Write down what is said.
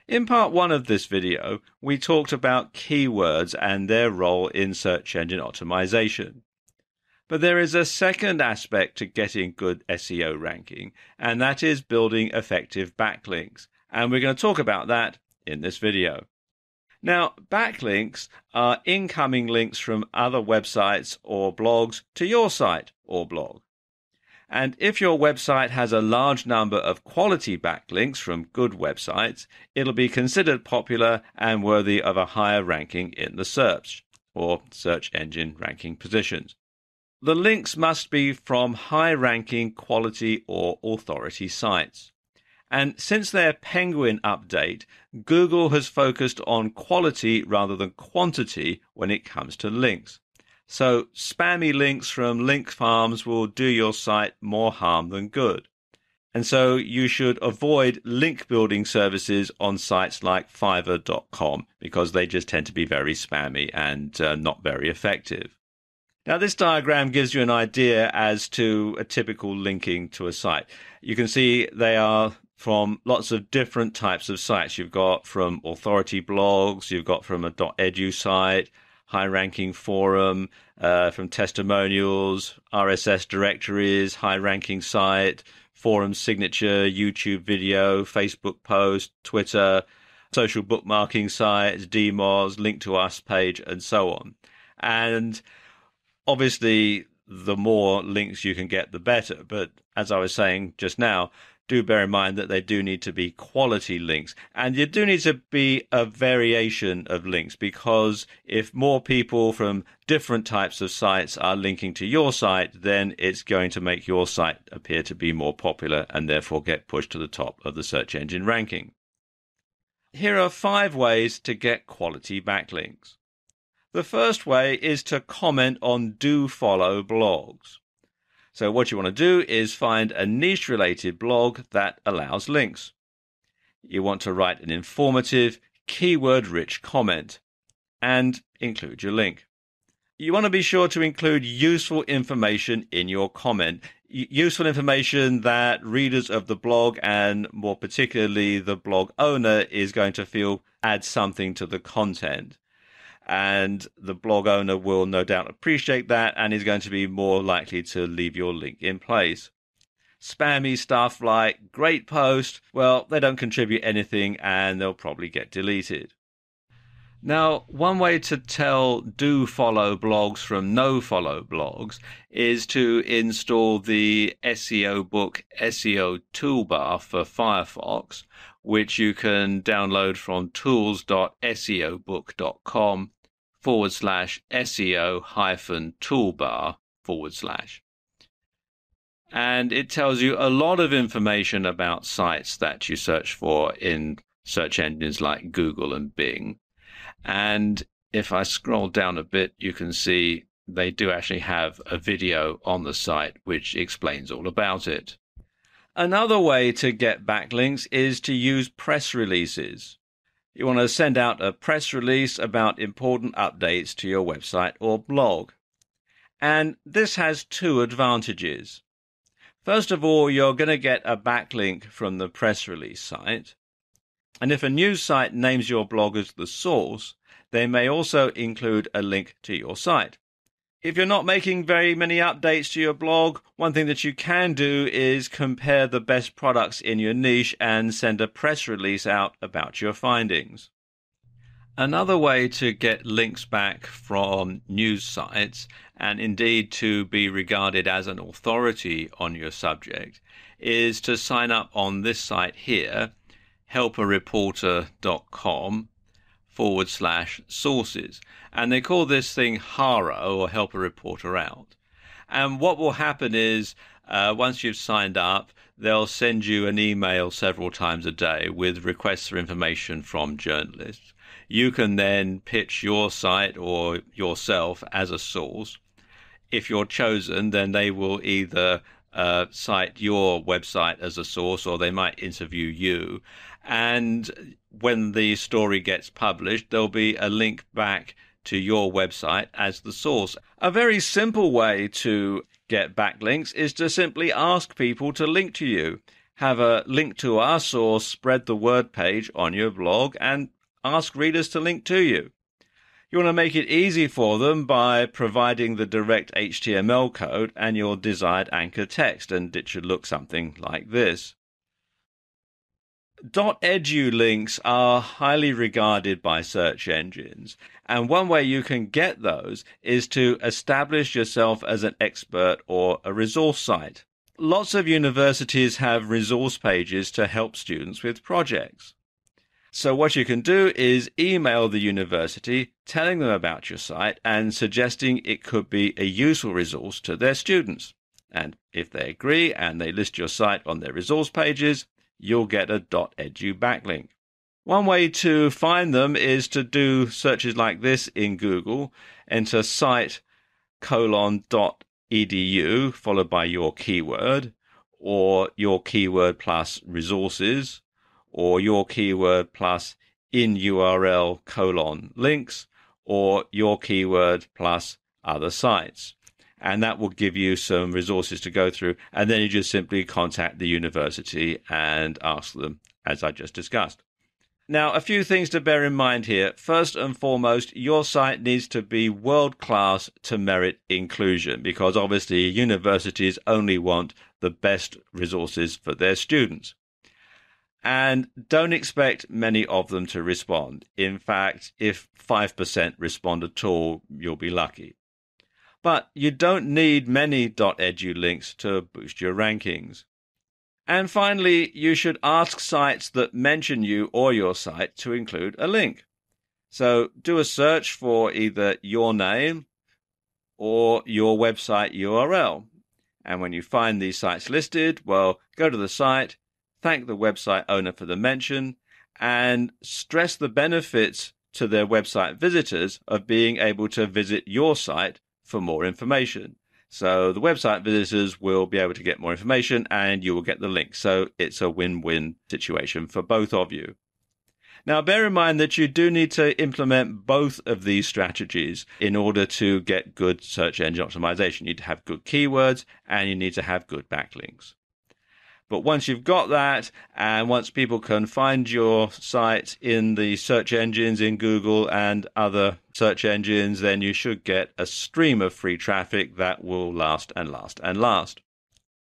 In part 1 of this video, we talked about keywords and their role in search engine optimization. But there is a second aspect to getting good SEO ranking, and that is building effective backlinks. And we're going to talk about that in this video. Now, backlinks are incoming links from other websites or blogs to your site or blog. And if your website has a large number of quality backlinks from good websites, it'll be considered popular and worthy of a higher ranking in the search or search engine ranking positions. The links must be from high-ranking quality or authority sites. And since their Penguin update, Google has focused on quality rather than quantity when it comes to links. So spammy links from link farms will do your site more harm than good. And so you should avoid link building services on sites like Fiverr.com because they just tend to be very spammy and not very effective. Now, this diagram gives you an idea as to a typical linking to a site. You can see they are from lots of different types of sites. You've got from authority blogs, you've got from a .edu site, high-ranking forum, from testimonials, RSS directories, high-ranking site, forum signature, YouTube video, Facebook post, Twitter, social bookmarking sites, DMOZ, link to us page, and so on. And obviously, the more links you can get, the better. But as I was saying just now, do bear in mind that they do need to be quality links. And you do need to be a variation of links, because if more people from different types of sites are linking to your site, then it's going to make your site appear to be more popular and therefore get pushed to the top of the search engine ranking. Here are 5 ways to get quality backlinks. The first way is to comment on do-follow blogs. So what you want to do is find a niche-related blog that allows links. You want to write an informative, keyword-rich comment and include your link. You want to be sure to include useful information in your comment. Useful information that readers of the blog, and more particularly the blog owner, is going to feel adds something to the content. And the blog owner will no doubt appreciate that and is going to be more likely to leave your link in place. Spammy stuff like great post, well, they don't contribute anything and they'll probably get deleted. Now, one way to tell do follow blogs from no follow blogs is to install the SEO book SEO toolbar for Firefox, which you can download from tools.seobook.com/SEO-toolbar/. And it tells you a lot of information about sites that you search for in search engines like Google and Bing. And if I scroll down a bit, you can see they do actually have a video on the site which explains all about it. Another way to get backlinks is to use press releases. You want to send out a press release about important updates to your website or blog. And this has 2 advantages. First of all, you're going to get a backlink from the press release site. And if a news site names your blog as the source, they may also include a link to your site. If you're not making very many updates to your blog, one thing that you can do is compare the best products in your niche and send a press release out about your findings. Another way to get links back from news sites, and indeed to be regarded as an authority on your subject, is to sign up on this site here, helpareporter.com/sources. And they call this thing HARO, or Help a Reporter Out. And what will happen is, once you've signed up, they'll send you an email several times a day with requests for information from journalists. You can then pitch your site or yourself as a source. If you're chosen, then they will either cite your website as a source, or they might interview you. And when the story gets published, there'll be a link back to your website as the source. A very simple way to get backlinks is to simply ask people to link to you. have a link to us or spread the word page on your blog and ask readers to link to you. You want to make it easy for them by providing the direct HTML code and your desired anchor text, and it should look something like this. .edu links are highly regarded by search engines, and one way you can get those is to establish yourself as an expert or a resource site. Lots of universities have resource pages to help students with projects. So what you can do is email the university telling them about your site and suggesting it could be a useful resource to their students. And if they agree and they list your site on their resource pages, you'll get a .edu backlink. One way to find them is to do searches like this in Google. Enter site:.edu followed by your keyword, or your keyword plus resources, or your keyword plus in URL : links, or your keyword plus other sites. And that will give you some resources to go through. And then you just simply contact the university and ask them, as I just discussed. Now, a few things to bear in mind here. First and foremost, your site needs to be world-class to merit inclusion, because obviously universities only want the best resources for their students. And don't expect many of them to respond. In fact, if 5% respond at all, you'll be lucky. But you don't need many .edu links to boost your rankings. And finally, you should ask sites that mention you or your site to include a link. So do a search for either your name or your website URL. And when you find these sites listed, well, go to the site, thank the website owner for the mention, and stress the benefits to their website visitors of being able to visit your site for more information. So the website visitors will be able to get more information and you will get the link. So it's a win-win situation for both of you. Now, bear in mind that you do need to implement both of these strategies in order to get good search engine optimization. You need to have good keywords and you need to have good backlinks. But once you've got that, and once people can find your site in the search engines in Google and other search engines, then you should get a stream of free traffic that will last and last and last.